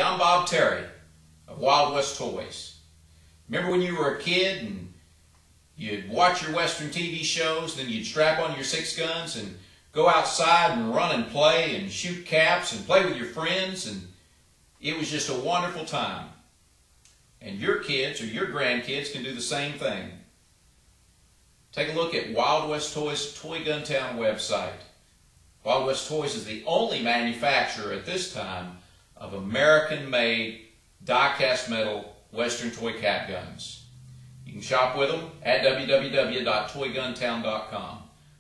John Bob Terry of Wild West Toys. Remember when you were a kid and you'd watch your Western TV shows, then you'd strap on your 6 guns and go outside and run and play and shoot caps and play with your friends, and it was just a wonderful time. And your kids or your grandkids can do the same thing. Take a look at Wild West Toys' Toy Gun Town website. Wild West Toys is the only manufacturer at this time of American-made die-cast metal Western toy cap guns. You can shop with them at www.toyguntown.com.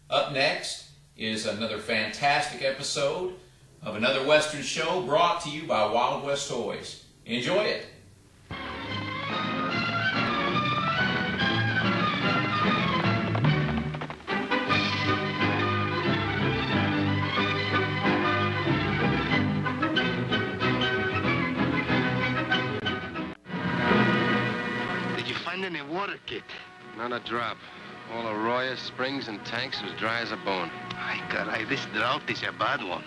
Up next is another fantastic episode of another Western show brought to you by Wild West Toys. Enjoy it. Any water, kid? Not a drop. All arroyo, springs, and tanks was dry as a bone. Ay, caray, this drought is a bad one.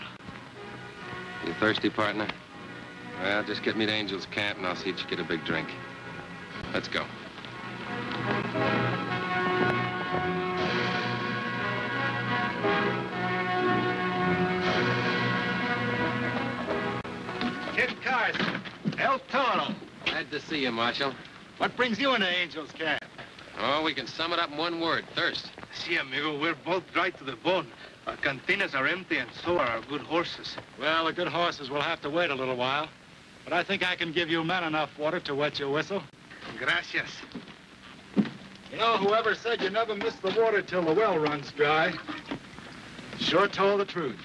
You thirsty, partner? Well, just get me to Angel's Camp and I'll see that you get a big drink. Let's go. Kit Carson, El Toro. Glad to see you, Marshal. What brings you into Angel's Camp? Oh, we can sum it up in one word, thirst. See, amigo, we're both dry to the bone. Our cantinas are empty, and so are our good horses. Well, the good horses will have to wait a little while. But I think I can give you men enough water to wet your whistle. Gracias. You know, whoever said you never miss the water till the well runs dry, sure told the truth.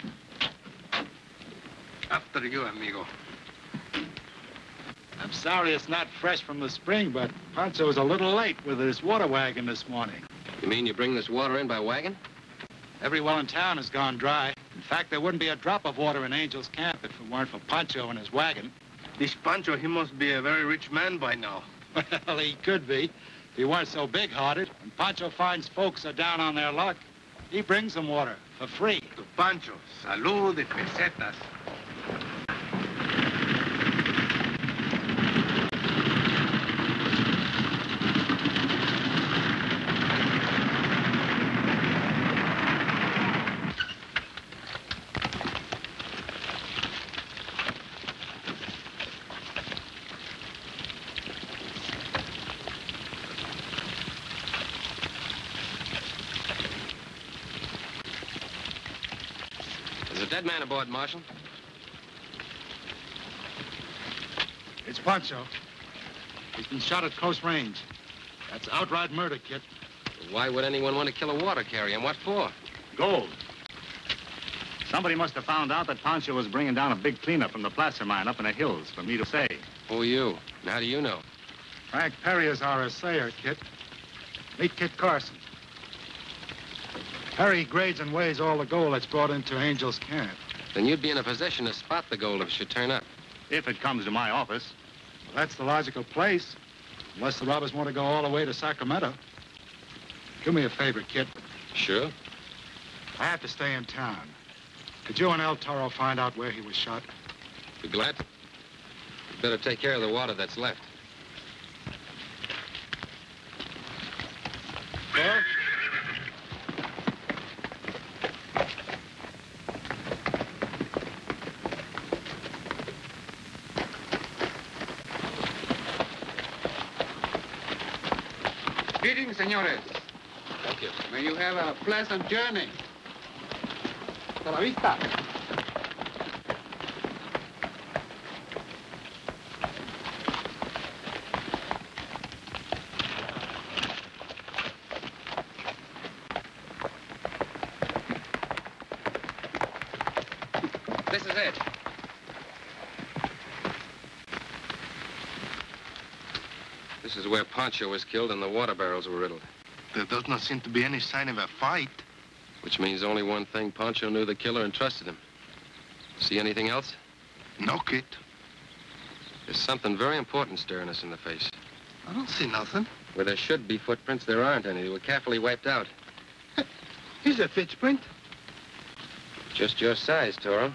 After you, amigo. I'm sorry it's not fresh from the spring, but Pancho was a little late with his water wagon this morning. You mean you bring this water in by wagon? Every well in town has gone dry. In fact, there wouldn't be a drop of water in Angel's Camp if it weren't for Pancho and his wagon. This Pancho, he must be a very rich man by now. Well, he could be, if he weren't so big-hearted. When Pancho finds folks are down on their luck, he brings them water for free. To Pancho, salud de pesetas. There's a dead man aboard, Marshal. It's Pancho. He's been shot at close range. That's outright murder, Kit. Why would anyone want to kill a water carrier, and what for? Gold. Somebody must have found out that Pancho was bringing down a big cleanup from the placer mine up in the hills for me to say. Who are you? And how do you know? Frank Perry is our assayer, Kit. Meet Kit Carson. Perry grades and weighs all the gold that's brought into Angel's Camp. Then you'd be in a position to spot the gold if it should turn up. If it comes to my office. Well, that's the logical place, unless the robbers want to go all the way to Sacramento. Do me a favor, Kit. Sure. I have to stay in town. Could you and El Toro find out where he was shot? Be glad. You better take care of the water that's left. Well? Greetings, senores. Thank you. May you have a pleasant journey. Hasta la vista. This is it. This is where Pancho was killed and the water barrels were riddled. There does not seem to be any sign of a fight. Which means only one thing. Pancho knew the killer and trusted him. See anything else? No, Kit. There's something very important staring us in the face. I don't see nothing. Where there should be footprints, there aren't any. They were carefully wiped out. Here's a footprint. Just your size, Toro.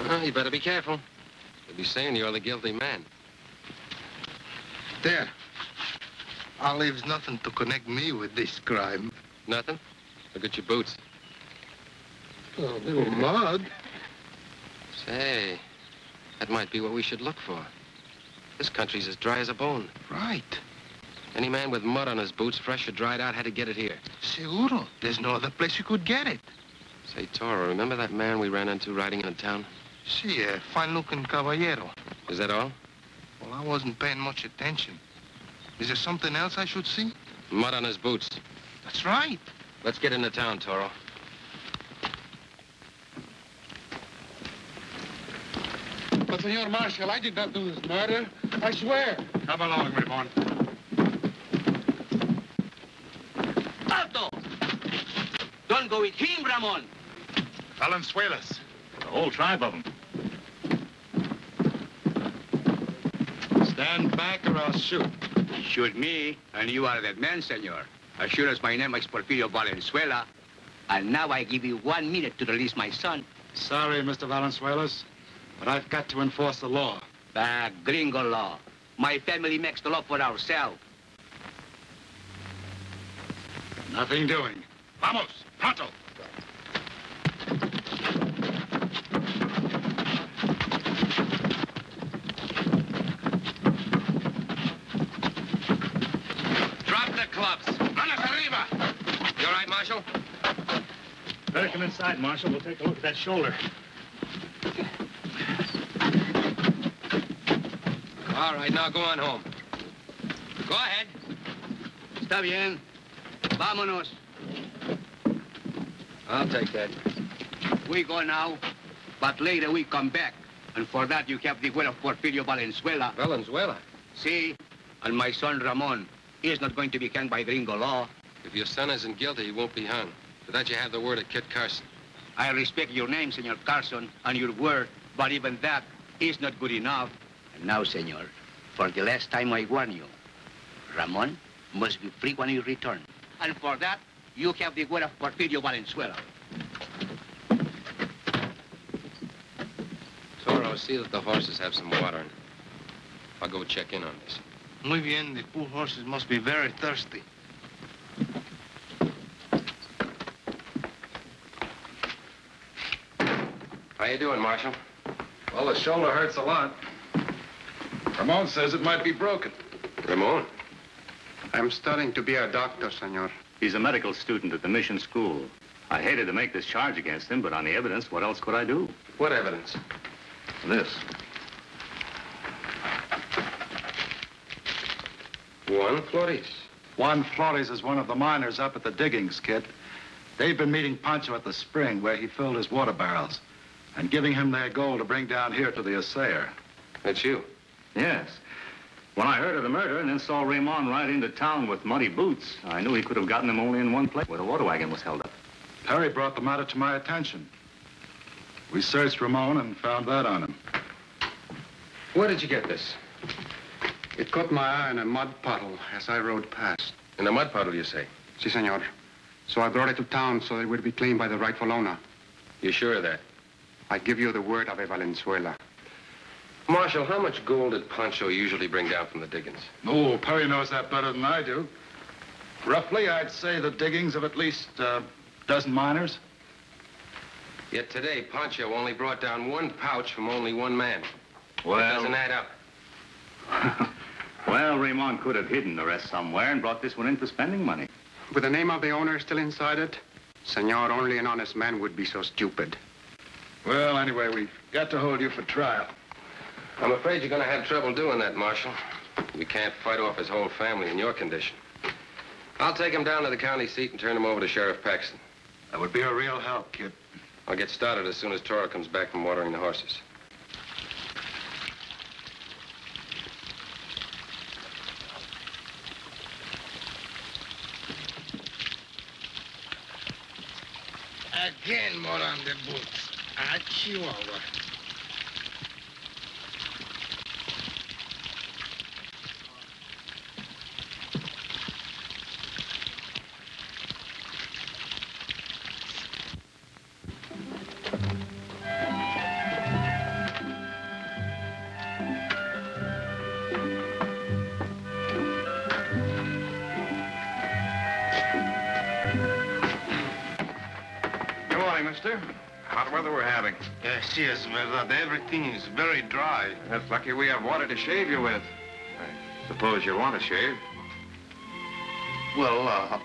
Well, you better be careful. They'll be saying you're the guilty man. There. I'll leave nothing to connect me with this crime. Nothing? Look at your boots. Oh, little mud. Say, that might be what we should look for. This country's as dry as a bone. Right. Any man with mud on his boots, fresh or dried out, had to get it here. Seguro. There's no other place you could get it. Say, Toro, remember that man we ran into riding into town? See, a fine-looking caballero. Is that all? Well, I wasn't paying much attention. Is there something else I should see? Mud on his boots. That's right. Let's get into town, Toro. But, Senor Marshal, I did not do this murder. I swear. Come along, Ramon. Alto! Don't go with him, Ramon. Valenzuelas. The whole tribe of them. Stand back or I'll shoot. Shoot me, and you are that man, senor. As sure as my name is Porfirio Valenzuela. And now I give you 1 minute to release my son. Sorry, Mr. Valenzuelas, but I've got to enforce the law. The gringo law. My family makes the law for ourselves. Nothing doing. Vamos, pronto. Drop the clubs. Manos arriba. You all right, Marshal? Better come inside, Marshal. We'll take a look at that shoulder. All right, now go on home. Go ahead. Está bien. Vámonos. I'll take that. We go now, but later we come back. And for that, you have the will of Porfirio Valenzuela. Valenzuela? See? And my son, Ramon, he is not going to be hanged by gringo law. If your son isn't guilty, he won't be hung. For that, you have the word of Kit Carson. I respect your name, Senor Carson, and your word, but even that is not good enough. And now, senor, for the last time I warn you, Ramon must be free when you return. And for that, you have the word of Porfirio Valenzuela. Toro, see that the horses have some water. I'll go check in on this. Muy bien, the poor horses must be very thirsty. How you doing, Marshal? Well, the shoulder hurts a lot. Ramon says it might be broken. Ramon? I'm studying to be a doctor, senor. He's a medical student at the mission school. I hated to make this charge against him, but on the evidence, what else could I do? What evidence? This. Juan Flores. Juan Flores is one of the miners up at the diggings, Kid. They've been meeting Pancho at the spring where he filled his water barrels and giving him their gold to bring down here to the assayer. That's you. Yes. When I heard of the murder and then saw Ramon ride into town with muddy boots, I knew he could have gotten them only in one place, where the water wagon was held up. Perry brought the matter to my attention. We searched Ramon and found that on him. Where did you get this? It caught my eye in a mud puddle as I rode past. In a mud puddle, you say? Si, senor. So I brought it to town so it would be claimed by the rightful owner. You sure of that? I give you the word of a Valenzuela. Marshal, how much gold did Pancho usually bring down from the diggings? Oh, Perry knows that better than I do. Roughly, I'd say the diggings of at least a dozen miners. Yet today, Pancho only brought down 1 pouch from only 1 man. Well, It doesn't add up. Well, Ramon could have hidden the rest somewhere and brought this one in for spending money. With the name of the owner still inside it, senor, only an honest man would be so stupid. Well, anyway, we've got to hold you for trial. I'm afraid you're going to have trouble doing that, Marshal. We can't fight off his whole family in your condition. I'll take him down to the county seat and turn him over to Sheriff Paxton. That would be a real help, Kid. I'll get started as soon as Toro comes back from watering the horses. Again, more on the boots. Ah, Chihuahua. mister. Hot weather we're having. Yes, verdad. Everything is very dry. That's lucky we have water to shave you with. I suppose you want to shave. Well, I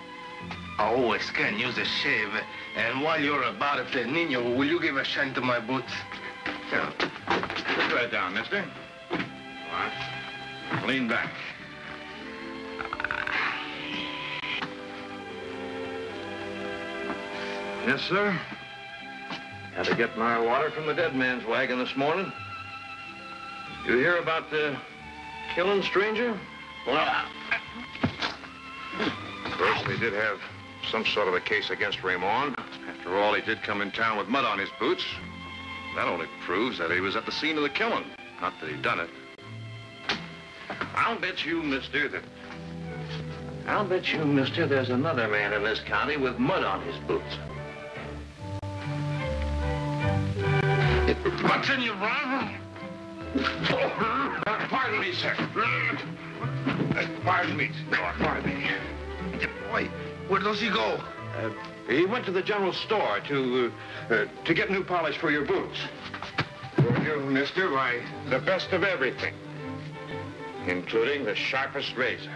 always can use a shave. And while you're about it, Nino, will you give a shine to my boots? Yeah. Put that down, mister. All right. Lean back. Yes, sir. Had to get my water from the dead man's wagon this morning. You hear about the killing stranger? Well, first they did have some sort of a case against Raymond. After all, he did come in town with mud on his boots. That only proves that he was at the scene of the killing, not that he done it. I'll bet you, mister, there's another man in this county with mud on his boots. What's in your run? Pardon me, sir. Pardon me, senor. Pardon me. Boy, where does he go? He went to the general store to get new polish for your boots. For you, mister, why, the best of everything, including the sharpest razor.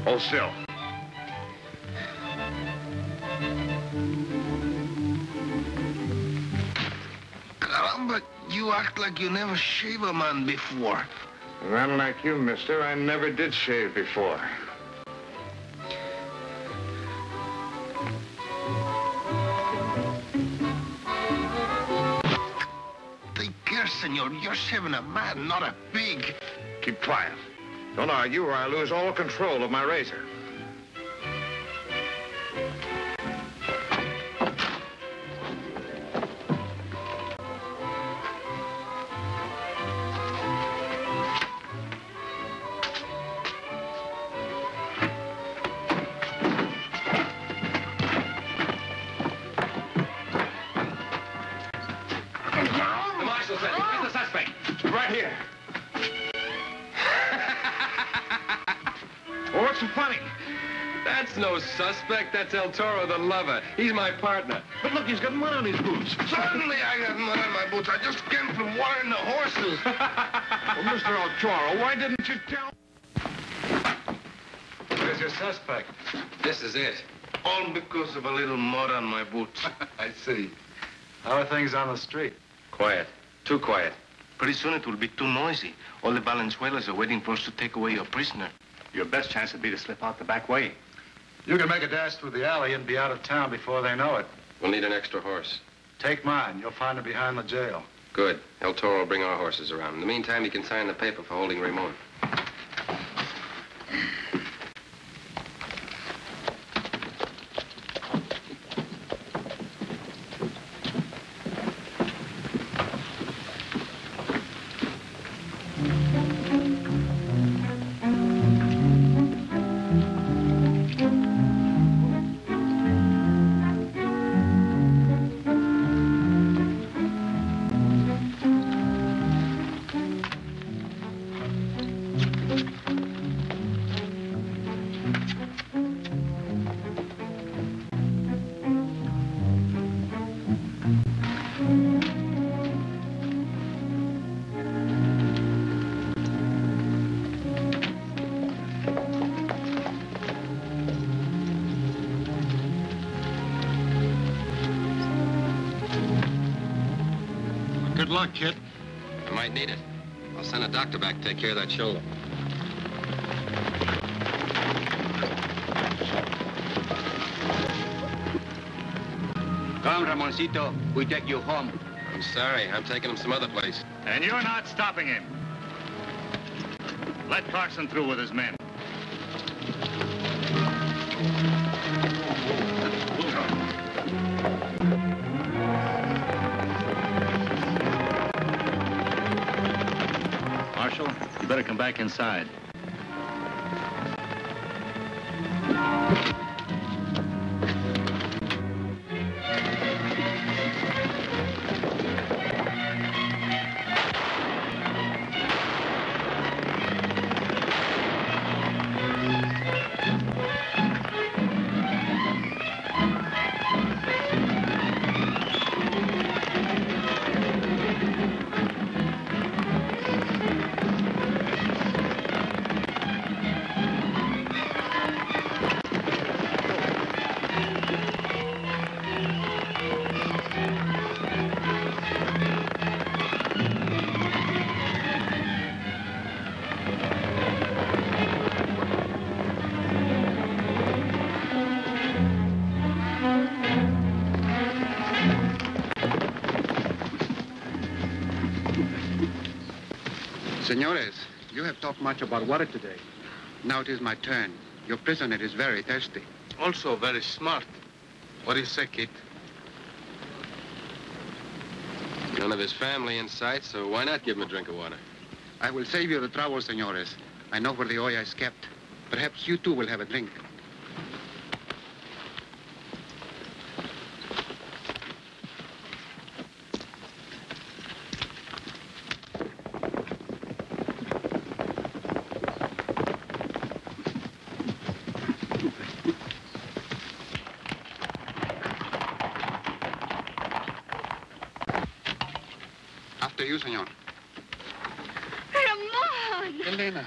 Hold still. Caramba, you act like you never shave a man before. Not like you, mister. I never did shave before. Take care, senor. You're shaving a man, not a pig. Keep quiet. Don't argue or I lose all control of my razor. The marshal said, where's the suspect? Right here. Well, what's so funny? That's no suspect. That's El Toro, the lover. He's my partner. But look, he's got mud on his boots. Certainly I got mud on my boots. I just came from watering the horses. Well, Mr. El Toro, why didn't you tell... Where's your suspect? This is it. All because of a little mud on my boots. I see. How are things on the street? Quiet. Too quiet. Pretty soon it will be too noisy. All the Valenzuelas are waiting for us to take away your prisoner. Your best chance would be to slip out the back way. You can make a dash through the alley and be out of town before they know it. We'll need an extra horse. Take mine. You'll find it behind the jail. Good. El Toro will bring our horses around. In the meantime, you can sign the paper for holding Ramon. Good luck, kid. I might need it. I'll send a doctor back to take care of that shoulder. Come, Ramoncito. We take you home. I'm sorry. I'm taking him some other place. And you're not stopping him. Let Carson through with his men. Marshal, you better come back inside. Senores, you have talked much about water today. Now it is my turn. Your prisoner is very thirsty. Also very smart. What do you say, Kit? None of his family in sight, so why not give him a drink of water? I will save you the trouble, senores. I know where the olla is kept. Perhaps you too will have a drink. After you, senor. Ramon! Elena,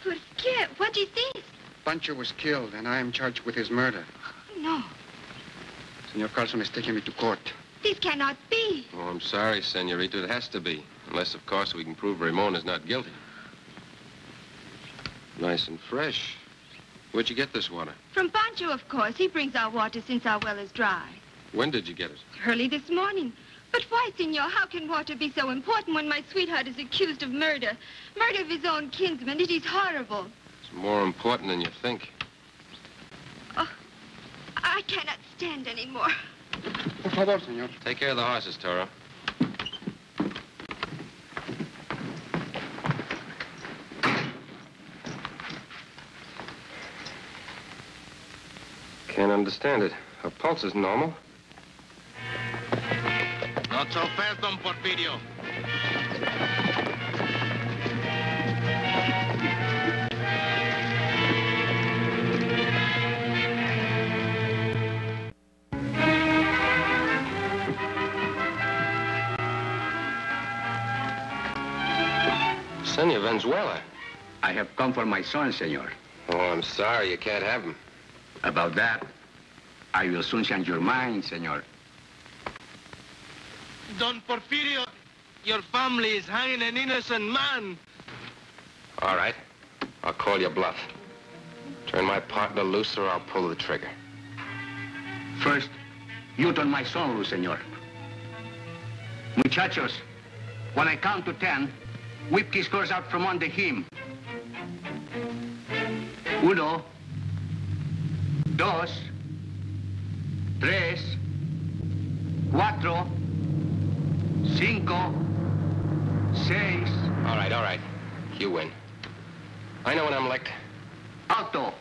¿Por qué? What is this? Pancho was killed, and I am charged with his murder. No, Senor Carson is taking me to court. this cannot be. Oh, I'm sorry, senorita. It has to be. Unless, of course, we can prove Ramon is not guilty. Nice and fresh. Where'd you get this water? From Pancho, of course. He brings our water since our well is dry. When did you get it? Early this morning. But why, senor? How can water be so important when my sweetheart is accused of murder? Murder of his own kinsman. It is horrible. It's more important than you think. Oh, I cannot stand anymore. Por favor, senor. Take care of the horses, Toro. Can't understand it. Her pulse is normal. Not so fast, Don Porfirio. Senor Venezuela. I have come for my son, senor. Oh, I'm sorry. You can't have him. About that, I will soon change your mind, senor. Don Porfirio, your family is hanging an innocent man. All right. I'll call your bluff. Turn my partner loose or I'll pull the trigger. First, you turn my son loose, senor. Muchachos, when I count to 10, whip his clothes out from under him. 1, 2, 3, 4, 5, 6. All right. You win. I know when I'm licked. Alto.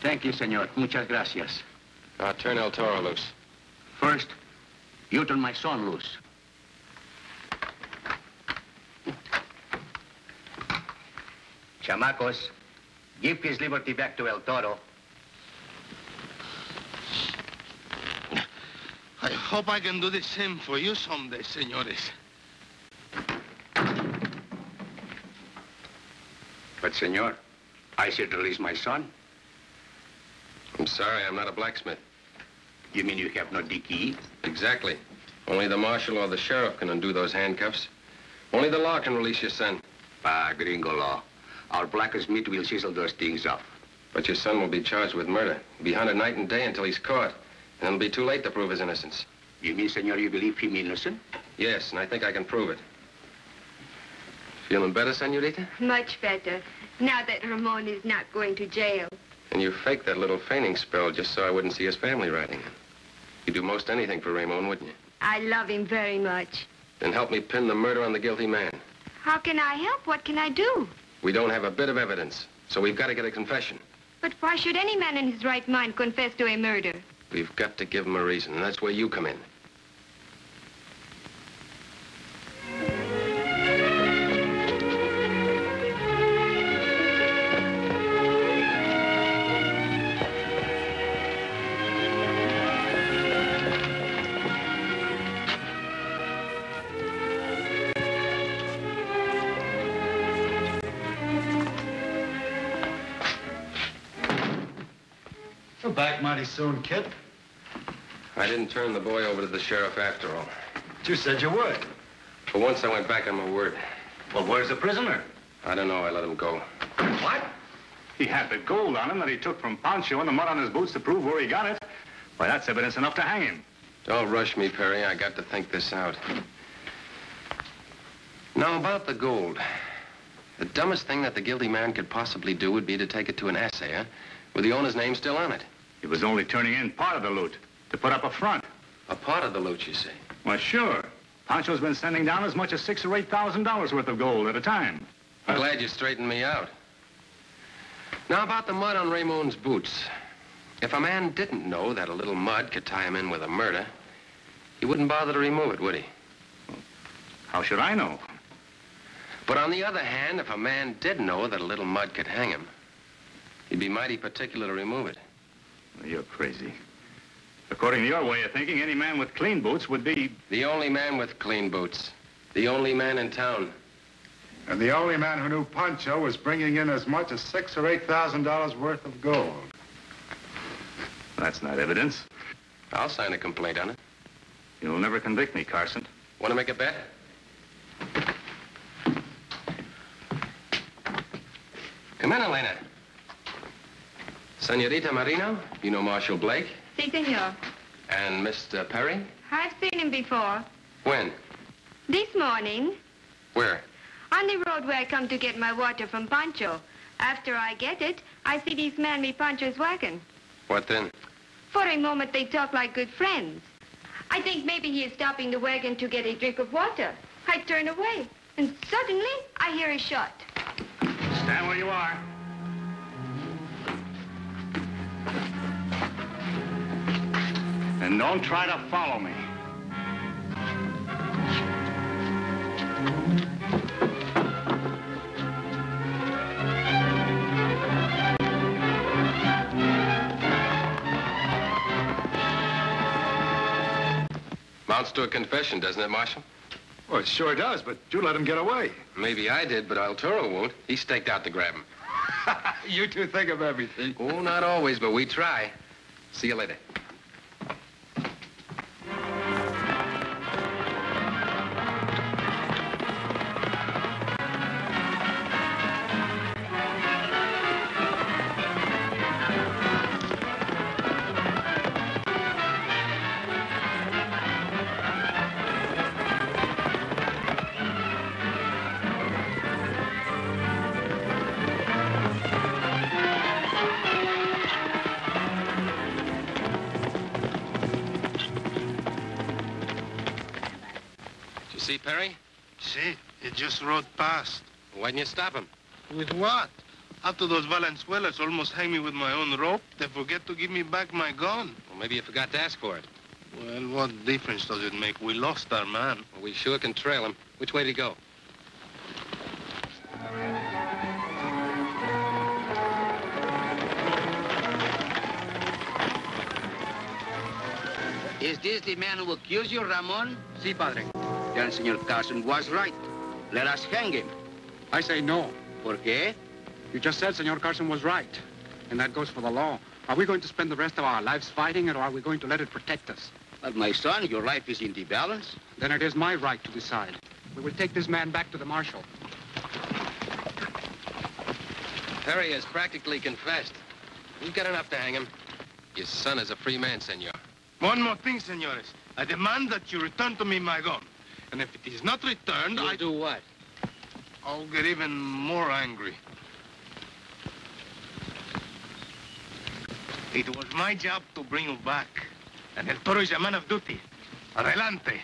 Thank you, senor. Muchas gracias. Now turn El Toro loose. First, you turn my son loose. Chamacos, give his liberty back to El Toro. I hope I can do the same for you someday, senores. But, senor, I should release my son. I'm sorry, I'm not a blacksmith. You mean you have no key? Exactly. Only the marshal or the sheriff can undo those handcuffs. Only the law can release your son. Ah, gringo law. Our blackest meat will chisel those things off. But your son will be charged with murder. He'll be hunted night and day until he's caught. And it'll be too late to prove his innocence. You mean, senor, you believe him innocent? Yes, and I think I can prove it. Feeling better, senorita? Much better, now that Ramon is not going to jail. And you faked that little fainting spell just so I wouldn't see his family writing it. You'd do most anything for Ramon, wouldn't you? I love him very much. Then help me pin the murder on the guilty man. How can I help? What can I do? We don't have a bit of evidence, so we've got to get a confession. But why should any man in his right mind confess to a murder? We've got to give him a reason, and that's where you come in. You're back mighty soon, Kit. I didn't turn the boy over to the sheriff after all. But you said you would. For once, I went back on my word. Well, where's the prisoner? I don't know. I let him go. What? He had the gold on him that he took from Pancho and the mud on his boots to prove where he got it. Why, that's evidence enough to hang him. Don't rush me, Perry. I got to think this out. Now, about the gold. The dumbest thing that the guilty man could possibly do would be to take it to an assayer with the owner's name still on it. He was only turning in part of the loot to put up a front. A part of the loot, you say? Well, sure. Pancho's been sending down as much as $6,000 or $8,000 worth of gold at a time. I'm glad you straightened me out. Now, about the mud on Ramon's boots. If a man didn't know that a little mud could tie him in with a murder, he wouldn't bother to remove it, would he? How should I know? But on the other hand, if a man did know that a little mud could hang him, he'd be mighty particular to remove it. You're crazy. According to your way of thinking, any man with clean boots would be... The only man with clean boots. The only man in town. And the only man who knew Pancho was bringing in as much as $6,000 or $8,000 worth of gold. That's not evidence. I'll sign a complaint on it. You'll never convict me, Carson. Want to make a bet? Come in, Elena. Senorita Marino, you know Marshal Blake? Si, senor. And Mr. Perry? I've seen him before. When? This morning. Where? On the road where I come to get my water from Pancho. After I get it, I see this man with Pancho's wagon. What then? For a moment, they talk like good friends. I think maybe he is stopping the wagon to get a drink of water. I turn away, and suddenly, I hear a shot. Stand where you are. And don't try to follow me. Amounts to a confession, doesn't it, Marshal? Well, it sure does, but you let him get away. Maybe I did, but Arturo won't. He staked out to grab him. You two think of everything. Oh, not always, but we try. See you later. See, Perry? See, it just rode past. Why didn't you stop him? With what? After those Valenzuelas almost hang me with my own rope, they forget to give me back my gun. Well, maybe you forgot to ask for it. Well, what difference does it make? We lost our man. Well, we sure can trail him. Which way did he go? Is this the man who accused you, Ramon? Si, padre. Then Senor Carson was right. Let us hang him. I say no. ¿Por qué? You just said Senor Carson was right. And that goes for the law. Are we going to spend the rest of our lives fighting, or are we going to let it protect us? But my son, your life is in the balance. Then it is my right to decide. We will take this man back to the marshal. Perry has practically confessed. We've got enough to hang him. Your son is a free man, senor. One more thing, senores. I demand that you return to me my gun. And if it is not returned, You'll do what? I'll get even more angry. It was my job to bring you back. And El Toro is a man of duty. Adelante.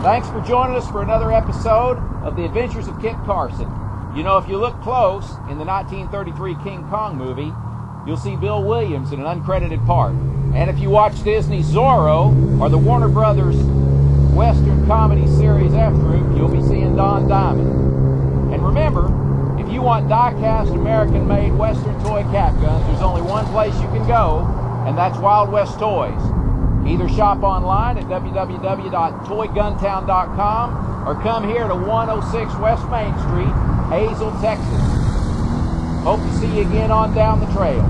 Thanks for joining us for another episode of The Adventures of Kit Carson. You know, if you look close in the 1933 King Kong movie, you'll see Bill Williams in an uncredited part. And if you watch Disney's Zorro or the Warner Brothers Western comedy series F Troop, you'll be seeing Don Diamond. And remember, if you want die-cast American-made Western toy cap guns, there's only one place you can go, and that's Wild West Toys. Either shop online at www.toyguntown.com or come here to 106 West Main Street, Hazel, Texas. Hope to see you again on down the trail.